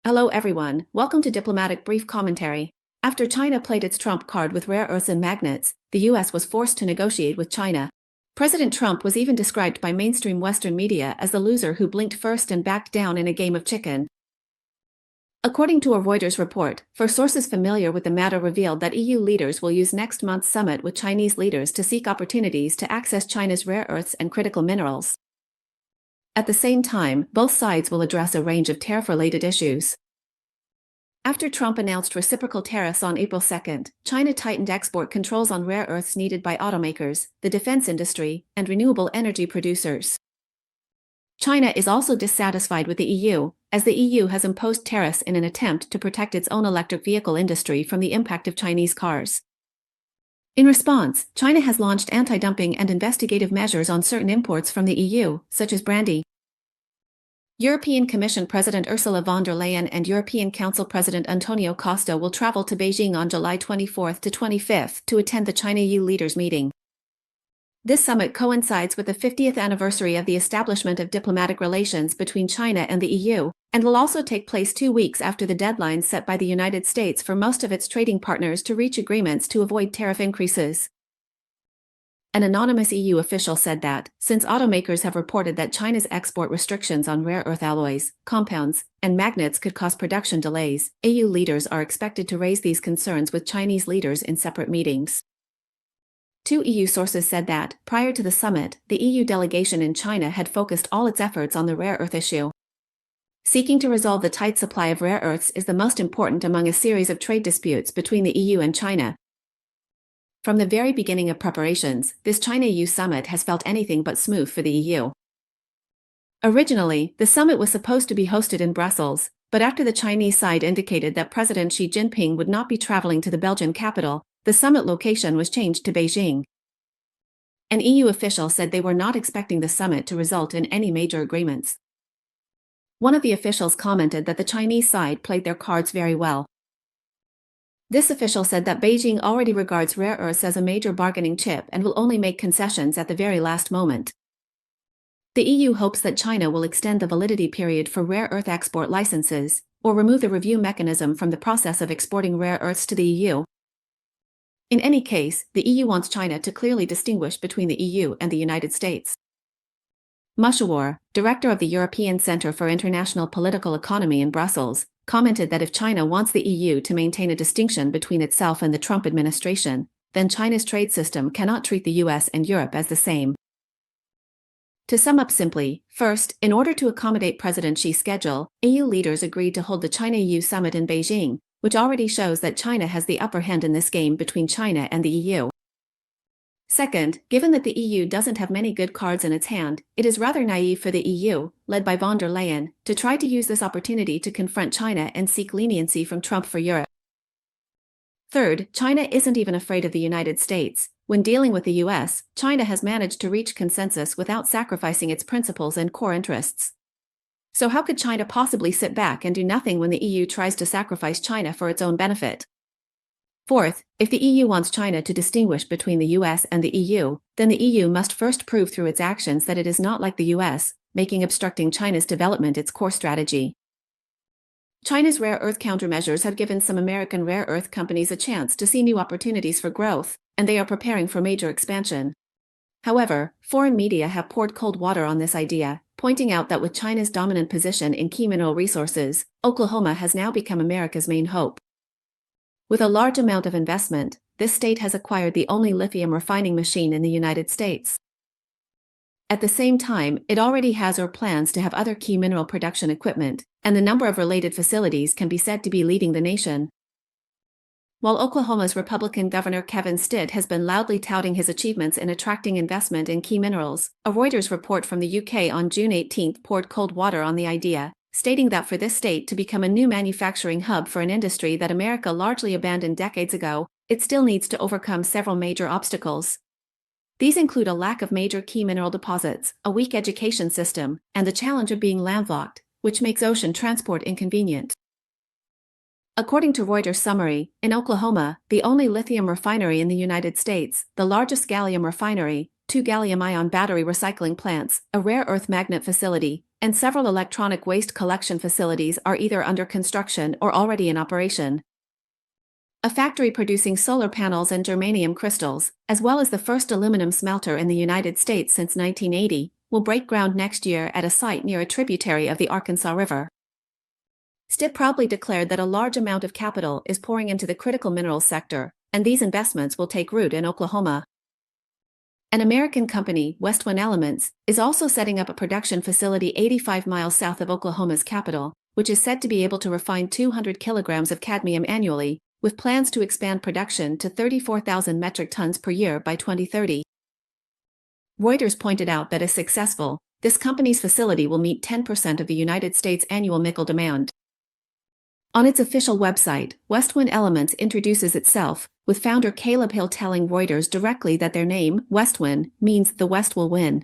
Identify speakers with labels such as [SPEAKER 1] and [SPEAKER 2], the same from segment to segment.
[SPEAKER 1] Hello everyone, welcome to Diplomatic Brief Commentary. After China played its trump card with rare earths and magnets, the US was forced to negotiate with China. President Trump was even described by mainstream Western media as the loser who blinked first and backed down in a game of chicken. According to a Reuters report, sources familiar with the matter revealed that EU leaders will use next month's summit with Chinese leaders to seek opportunities to access China's rare earths and critical minerals. At the same time, both sides will address a range of tariff-related issues. After Trump announced reciprocal tariffs on April 2, China tightened export controls on rare earths needed by automakers, the defense industry, and renewable energy producers. China is also dissatisfied with the EU, as the EU has imposed tariffs in an attempt to protect its own electric vehicle industry from the impact of Chinese cars. In response, China has launched anti-dumping and investigative measures on certain imports from the EU, such as brandy. European Commission President Ursula von der Leyen and European Council President Antonio Costa will travel to Beijing on July 24 to 25 to attend the China-EU leaders meeting. This summit coincides with the 50th anniversary of the establishment of diplomatic relations between China and the EU, and will also take place 2 weeks after the deadline set by the United States for most of its trading partners to reach agreements to avoid tariff increases. An anonymous EU official said that, since automakers have reported that China's export restrictions on rare earth alloys, compounds, and magnets could cause production delays, EU leaders are expected to raise these concerns with Chinese leaders in separate meetings. 2 EU sources said that, prior to the summit, the EU delegation in China had focused all its efforts on the rare earth issue. Seeking to resolve the tight supply of rare earths is the most important among a series of trade disputes between the EU and China. From the very beginning of preparations, this China-EU summit has felt anything but smooth for the EU. Originally, the summit was supposed to be hosted in Brussels, but after the Chinese side indicated that President Xi Jinping would not be traveling to the Belgian capital, the summit location was changed to Beijing. An EU official said they were not expecting the summit to result in any major agreements. One of the officials commented that the Chinese side played their cards very well. This official said that Beijing already regards rare earths as a major bargaining chip and will only make concessions at the very last moment. The EU hopes that China will extend the validity period for rare earth export licenses, or remove the review mechanism from the process of exporting rare earths to the EU. In any case, the EU wants China to clearly distinguish between the EU and the United States. Mushawar, director of the European Center for International Political Economy in Brussels, commented that if China wants the EU to maintain a distinction between itself and the Trump administration, then China's trade system cannot treat the US and Europe as the same. To sum up simply, first, in order to accommodate President Xi's schedule, EU leaders agreed to hold the China-EU summit in Beijing, which already shows that China has the upper hand in this game between China and the EU. Second, given that the EU doesn't have many good cards in its hand, it is rather naive for the EU, led by von der Leyen, to try to use this opportunity to confront China and seek leniency from Trump for Europe. Third, China isn't even afraid of the United States. When dealing with the US, China has managed to reach consensus without sacrificing its principles and core interests. So how could China possibly sit back and do nothing when the EU tries to sacrifice China for its own benefit? Fourth, if the EU wants China to distinguish between the US and the EU, then the EU must first prove through its actions that it is not like the US, making obstructing China's development its core strategy. China's rare earth countermeasures have given some American rare earth companies a chance to see new opportunities for growth, and they are preparing for major expansion. However, foreign media have poured cold water on this idea, pointing out that with China's dominant position in key mineral resources, Oklahoma has now become America's main hope. With a large amount of investment, this state has acquired the only lithium refining machine in the United States. At the same time, it already has or plans to have other key mineral production equipment, and the number of related facilities can be said to be leading the nation. While Oklahoma's Republican Governor Kevin Stitt has been loudly touting his achievements in attracting investment in key minerals, a Reuters report from the UK on June 18 poured cold water on the idea, stating that for this state to become a new manufacturing hub for an industry that America largely abandoned decades ago, it still needs to overcome several major obstacles. These include a lack of major key mineral deposits, a weak education system, and the challenge of being landlocked, which makes ocean transport inconvenient. According to Reuters' summary, in Oklahoma, the only lithium refinery in the United States, the largest gallium refinery, 2 gallium-ion battery recycling plants, a rare earth magnet facility, and several electronic waste collection facilities are either under construction or already in operation. A factory producing solar panels and germanium crystals, as well as the first aluminum smelter in the United States since 1980, will break ground next year at a site near a tributary of the Arkansas River. STIP proudly declared that a large amount of capital is pouring into the critical minerals sector, and these investments will take root in Oklahoma. An American company, Westwind Elements, is also setting up a production facility 85 miles south of Oklahoma's capital, which is said to be able to refine 200 kilograms of cadmium annually, with plans to expand production to 34,000 metric tons per year by 2030. Reuters pointed out that if successful, this company's facility will meet 10% of the United States' annual nickel demand. On its official website, Westwind Elements introduces itself, with founder Caleb Hill telling Reuters directly that their name, Westwind, means the West will win.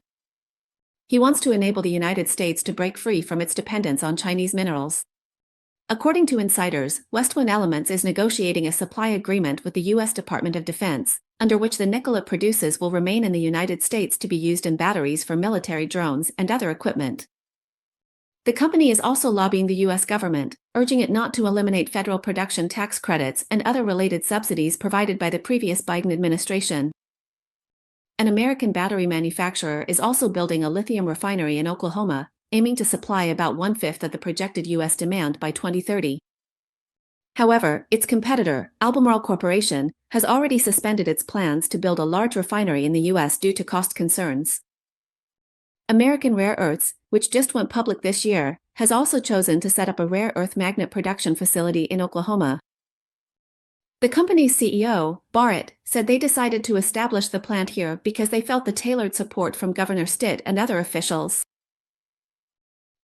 [SPEAKER 1] He wants to enable the United States to break free from its dependence on Chinese minerals. According to insiders, Westwind Elements is negotiating a supply agreement with the U.S. Department of Defense, under which the nickel it produces will remain in the United States to be used in batteries for military drones and other equipment. The company is also lobbying the U.S. government, urging it not to eliminate federal production tax credits and other related subsidies provided by the previous Biden administration. An American battery manufacturer is also building a lithium refinery in Oklahoma, aiming to supply about 1/5 of the projected U.S. demand by 2030. However, its competitor, Albemarle Corporation, has already suspended its plans to build a large refinery in the U.S. due to cost concerns. American Rare Earths, which just went public this year, has also chosen to set up a rare earth magnet production facility in Oklahoma. The company's CEO, Barrett, said they decided to establish the plant here because they felt the tailored support from Governor Stitt and other officials.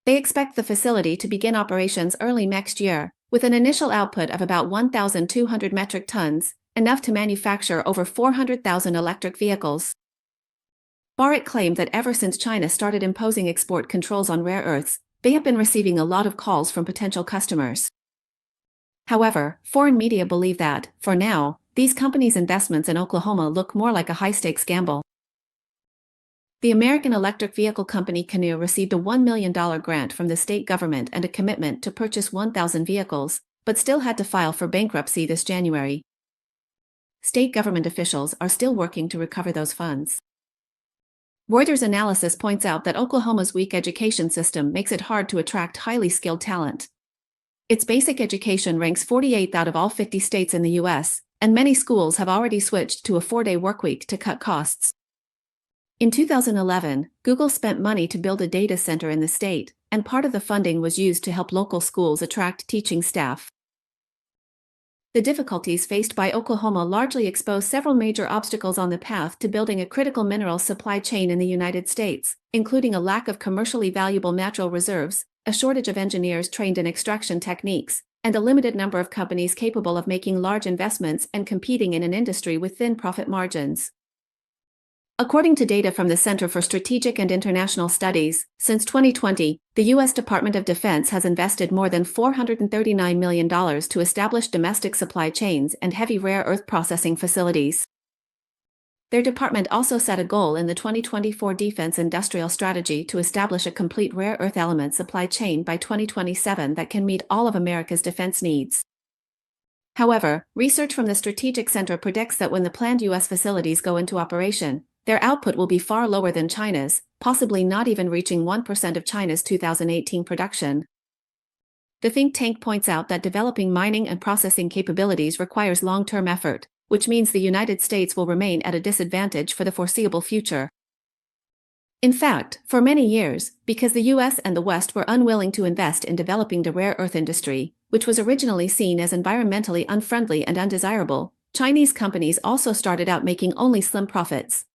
[SPEAKER 1] They expect the facility to begin operations early next year, with an initial output of about 1,200 metric tons, enough to manufacture over 400,000 electric vehicles. Barrett claimed that ever since China started imposing export controls on rare earths, they have been receiving a lot of calls from potential customers. However, foreign media believe that, for now, these companies' investments in Oklahoma look more like a high-stakes gamble. The American electric vehicle company Canoo received a $1 million grant from the state government and a commitment to purchase 1,000 vehicles, but still had to file for bankruptcy this January. State government officials are still working to recover those funds. Reuters' analysis points out that Oklahoma's weak education system makes it hard to attract highly skilled talent. Its basic education ranks 48th out of all 50 states in the U.S., and many schools have already switched to a 4-day workweek to cut costs. In 2011, Google spent money to build a data center in the state, and part of the funding was used to help local schools attract teaching staff. The difficulties faced by Oklahoma largely expose several major obstacles on the path to building a critical mineral supply chain in the United States, including a lack of commercially valuable natural reserves, a shortage of engineers trained in extraction techniques, and a limited number of companies capable of making large investments and competing in an industry with thin profit margins. According to data from the Center for Strategic and International Studies, since 2020, the U.S. Department of Defense has invested more than $439 million to establish domestic supply chains and heavy rare earth processing facilities. Their department also set a goal in the 2024 Defense Industrial Strategy to establish a complete rare earth element supply chain by 2027 that can meet all of America's defense needs. However, research from the Strategic Center predicts that when the planned U.S. facilities go into operation, their output will be far lower than China's, possibly not even reaching 1% of China's 2018 production. The think tank points out that developing mining and processing capabilities requires long-term effort, which means the United States will remain at a disadvantage for the foreseeable future. In fact, for many years, because the U.S. and the West were unwilling to invest in developing the rare earth industry, which was originally seen as environmentally unfriendly and undesirable, Chinese companies also started out making only slim profits.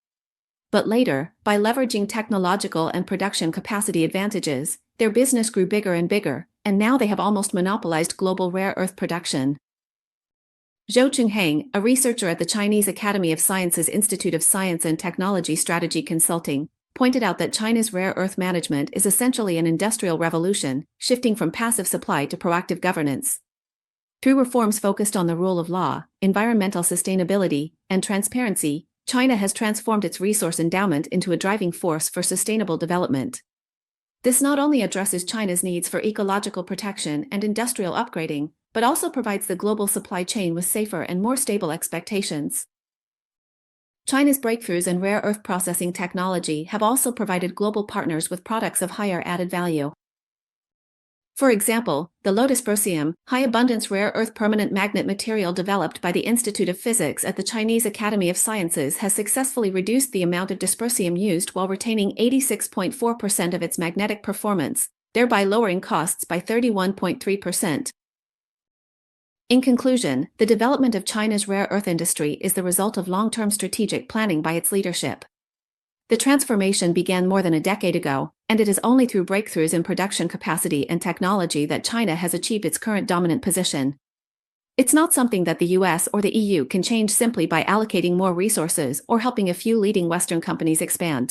[SPEAKER 1] But later, by leveraging technological and production capacity advantages, their business grew bigger and bigger, and now they have almost monopolized global rare earth production. Zhou Qinghang, a researcher at the Chinese Academy of Sciences Institute of Science and Technology Strategy Consulting, pointed out that China's rare earth management is essentially an industrial revolution, shifting from passive supply to proactive governance. Through reforms focused on the rule of law, environmental sustainability, and transparency, China has transformed its resource endowment into a driving force for sustainable development. This not only addresses China's needs for ecological protection and industrial upgrading, but also provides the global supply chain with safer and more stable expectations. China's breakthroughs in rare earth processing technology have also provided global partners with products of higher added value. For example, the dysprosium, high-abundance rare earth permanent magnet material developed by the Institute of Physics at the Chinese Academy of Sciences has successfully reduced the amount of dysprosium used while retaining 86.4% of its magnetic performance, thereby lowering costs by 31.3%. In conclusion, the development of China's rare earth industry is the result of long-term strategic planning by its leadership. The transformation began more than a decade ago, and it is only through breakthroughs in production capacity and technology that China has achieved its current dominant position. It's not something that the US or the EU can change simply by allocating more resources or helping a few leading Western companies expand.